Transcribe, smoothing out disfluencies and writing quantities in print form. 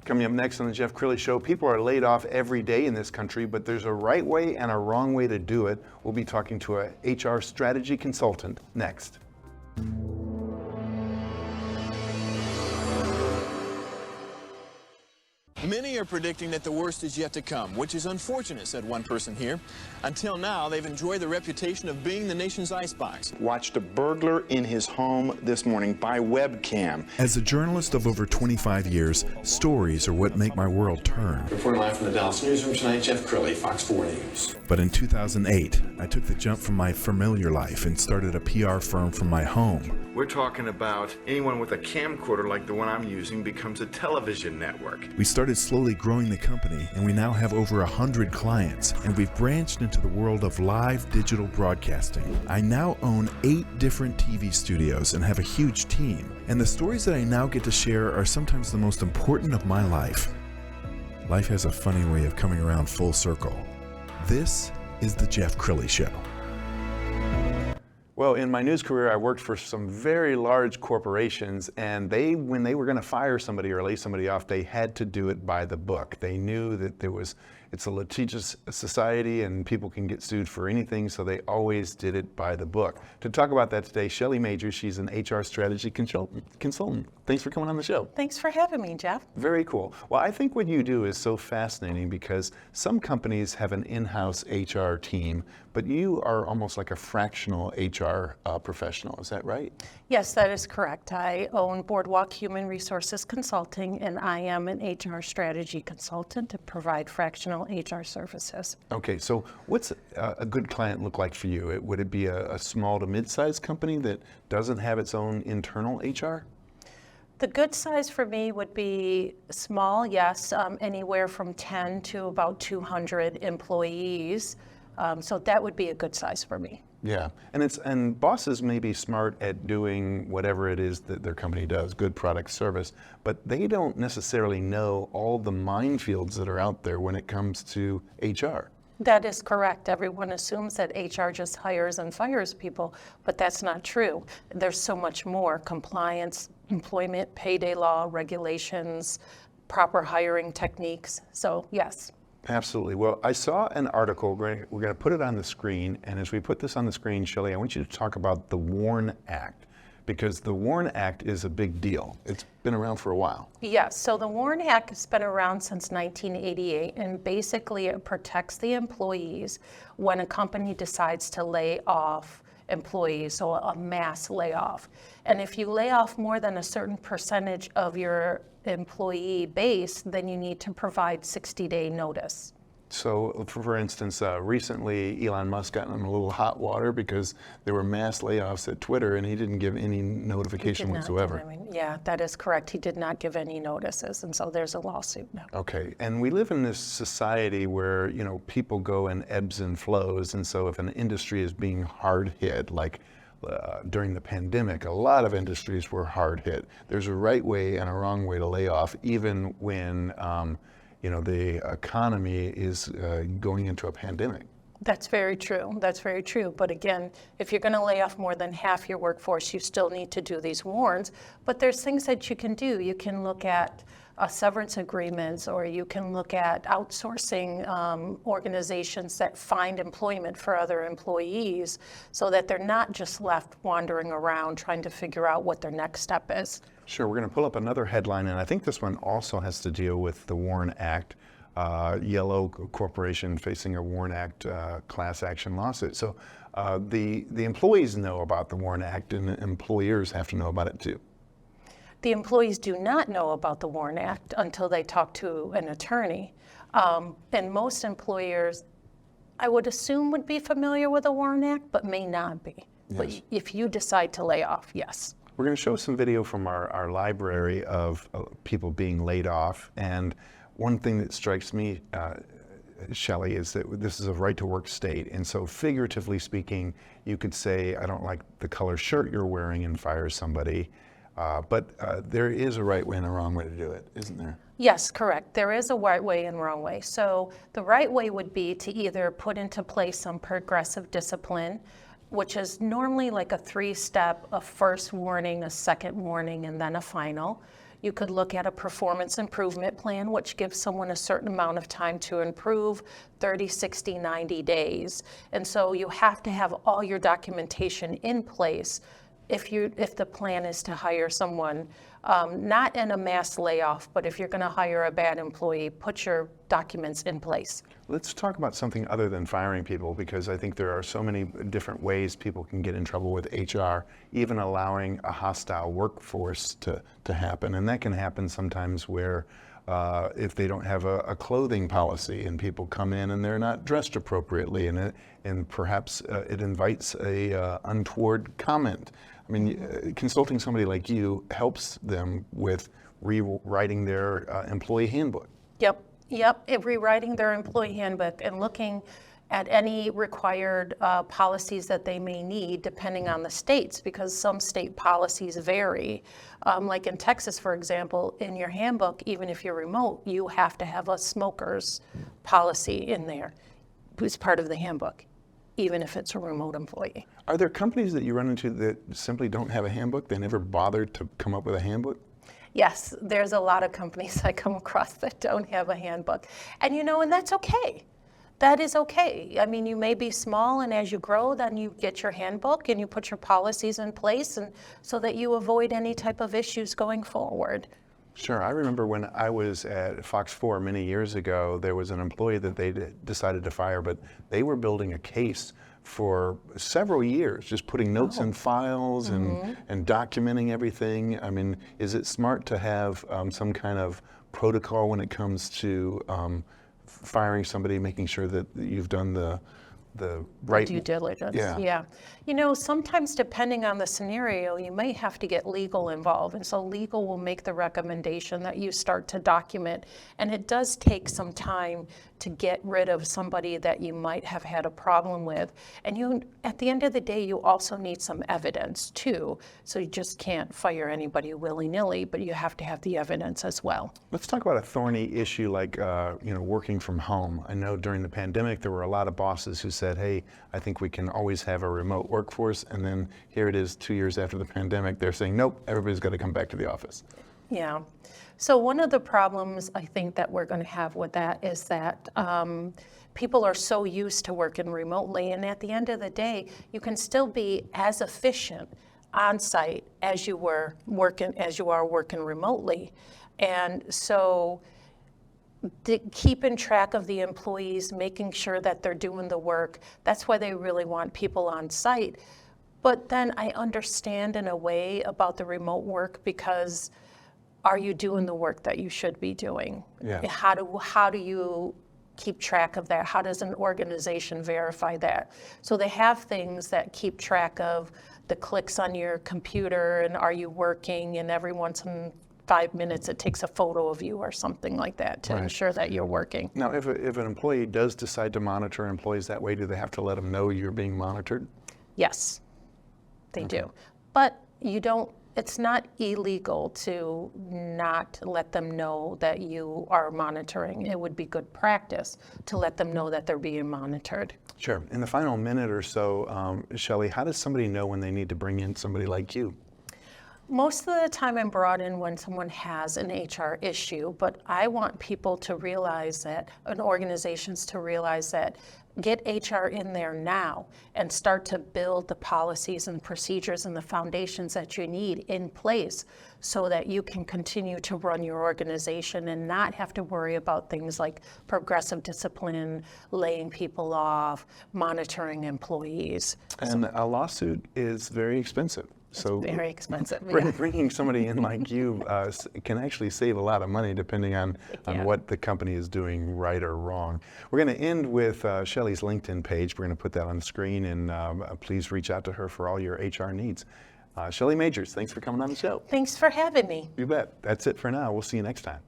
Coming up next on the Jeff Crilley Show, people are laid off every day in this country, but there's a right way and a wrong way to do it. We'll be talking to a HR strategy consultant next. Many are predicting that the worst is yet to come, which is unfortunate, said one person here. Until now, they've enjoyed the reputation of being the nation's icebox. Watched a burglar in his home this morning by webcam. As a journalist of over 25 years, stories are what make my world turn. Reporting live from the Dallas newsroom tonight, Jeff Crilley, Fox 4 News. But in 2008, I took the jump from my familiar life and started a PR firm from my home. We're talking about anyone with a camcorder like the one I'm using becomes a television network. We started slowly growing the company, and we now have over 100 clients, and we've branched into the world of live digital broadcasting. I now own 8 different TV studios and have a huge team, and the stories that I now get to share are sometimes the most important of my life. Life has a funny way of coming around full circle. This is the Jeff Crilley Show. Well, in my news career, I worked for some very large corporations, and when they were going to fire somebody or lay somebody off, they had to do it by the book. They knew that it's a litigious society and people can get sued for anything, so they always did it by the book. To talk about that today, Shelley Majors, she's an HR strategy consultant. Thanks for coming on the show. Thanks for having me, Jeff. Very cool. Well, I think what you do is so fascinating because some companies have an in-house HR team, but you are almost like a fractional HR professional. Is that right? Yes, that is correct. I own Boardwalk Human Resources Consulting, and I am an HR strategy consultant to provide fractional HR services. Okay, so what's a good client look like for you? Would it be a small to mid-sized company that doesn't have its own internal HR? The good size for me would be small, yes, anywhere from 10 to about 200 employees. So that would be a good size for me. Yeah, and bosses may be smart at doing whatever it is that their company does, good product service, but they don't necessarily know all the minefields that are out there when it comes to HR. That is correct. Everyone assumes that HR just hires and fires people, but that's not true. There's so much more: compliance, employment, payday law, regulations, proper hiring techniques. So yes. Absolutely. Well, I saw an article, we're going to put it on the screen, and as we put this on the screen, Shelley, I want you to talk about the WARN Act, because the WARN Act is a big deal. It's been around for a while. Yes, so the WARN Act has been around since 1988, and basically it protects the employees when a company decides to lay off employees, so a mass layoff. And if you lay off more than a certain percentage of your employee base, then you need to provide 60-day notice. So, for instance, recently Elon Musk got in a little hot water because there were mass layoffs at Twitter, and he didn't give any notification whatsoever. Yeah, that is correct. He did not give any notices, and so there's a lawsuit now. Okay, and we live in this society where, people go in ebbs and flows, and so if an industry is being hard hit, like during the pandemic, a lot of industries were hard hit. There's a right way and a wrong way to lay off, even when the economy is going into a pandemic. That's very true. That's very true. But again, if you're going to lay off more than half your workforce, you still need to do these warns. But there's things that you can do. You can look at severance agreements, or you can look at outsourcing organizations that find employment for other employees so that they're not just left wandering around trying to figure out what their next step is. Sure, we're going to pull up another headline, and I think this one also has to deal with the WARN Act. Yellow Corporation facing a WARN Act class action lawsuit. So the employees know about the WARN Act, and the employers have to know about it too. The employees do not know about the WARN Act until they talk to an attorney. And most employers, I would assume, would be familiar with the WARN Act, but may not be. Yes. But if you decide to lay off, yes. We're going to show some video from our library of people being laid off. And one thing that strikes me, Shelley, is that this is a right-to-work state. And so figuratively speaking, you could say, I don't like the color shirt you're wearing, and fire somebody. But there is a right way and a wrong way to do it, isn't there? Yes, correct. There is a right way and wrong way. So the right way would be to either put into place some progressive discipline, which is normally like a 3-step, a first warning, a second warning, and then a final. You could look at a performance improvement plan, which gives someone a certain amount of time to improve, 30, 60, 90 days. And so you have to have all your documentation in place if the plan is to hire someone, not in a mass layoff, but if you're going to hire a bad employee, put your documents in place. Let's talk about something other than firing people, because I think there are so many different ways people can get in trouble with HR, even allowing a hostile workforce to happen. And that can happen sometimes where if they don't have a clothing policy and people come in and they're not dressed appropriately, and perhaps it invites a untoward comment. I mean, consulting somebody like you helps them with rewriting their employee handbook. Yep. Rewriting their employee handbook and looking at any required policies that they may need depending on the states, because some state policies vary. Like in Texas, for example, in your handbook, even if you're remote, you have to have a smoker's policy in there, who's part of the handbook, even if it's a remote employee. Are there companies that you run into that simply don't have a handbook? They never bothered to come up with a handbook? Yes, there's a lot of companies I come across that don't have a handbook. And and that's okay. That is okay. I mean, you may be small, and as you grow, then you get your handbook and you put your policies in place, and so that you avoid any type of issues going forward. Sure. I remember when I was at Fox 4 many years ago, there was an employee that they decided to fire, but they were building a case for several years, just putting notes in files and documenting everything. I mean, is it smart to have some kind of protocol when it comes to firing somebody, making sure that you've done the right due diligence? Yeah. Sometimes depending on the scenario, you may have to get legal involved. And so legal will make the recommendation that you start to document. And it does take some time to get rid of somebody that you might have had a problem with. And at the end of the day, you also need some evidence too. So you just can't fire anybody willy-nilly, but you have to have the evidence as well. Let's talk about a thorny issue like working from home. I know during the pandemic, there were a lot of bosses who said, hey, I think we can always have a remote workforce. And then here it is 2 years after the pandemic, they're saying, nope, everybody's got to come back to the office. Yeah. So one of the problems I think that we're going to have with that is that people are so used to working remotely, and at the end of the day, you can still be as efficient on site as you are working remotely. And so keeping track of the employees, making sure that they're doing the work, that's why they really want people on site. But then I understand in a way about the remote work, because are you doing the work that you should be doing? Yeah. How do you keep track of that? How does an organization verify that? So they have things that keep track of the clicks on your computer, and are you working, and every once in 5 minutes it takes a photo of you or something like that to ensure that you're working. Now, if an employee does decide to monitor employees that way, do they have to let them know you're being monitored? Yes, they do. But it's not illegal to not let them know that you are monitoring. It would be good practice to let them know that they're being monitored. Sure. In the final minute or so, Shelley, how does somebody know when they need to bring in somebody like you? Most of the time I'm brought in when someone has an HR issue, but I want people to realize that, and organizations to realize that, get HR in there now and start to build the policies and procedures and the foundations that you need in place so that you can continue to run your organization and not have to worry about things like progressive discipline, laying people off, monitoring employees. And a lawsuit is very expensive. So very expensive. Bringing somebody in like you can actually save a lot of money depending on what the company is doing right or wrong. We're going to end with Shelley's LinkedIn page. We're going to put that on the screen, and please reach out to her for all your HR needs. Shelley Majors, thanks for coming on the show. Thanks for having me. You bet. That's it for now. We'll see you next time.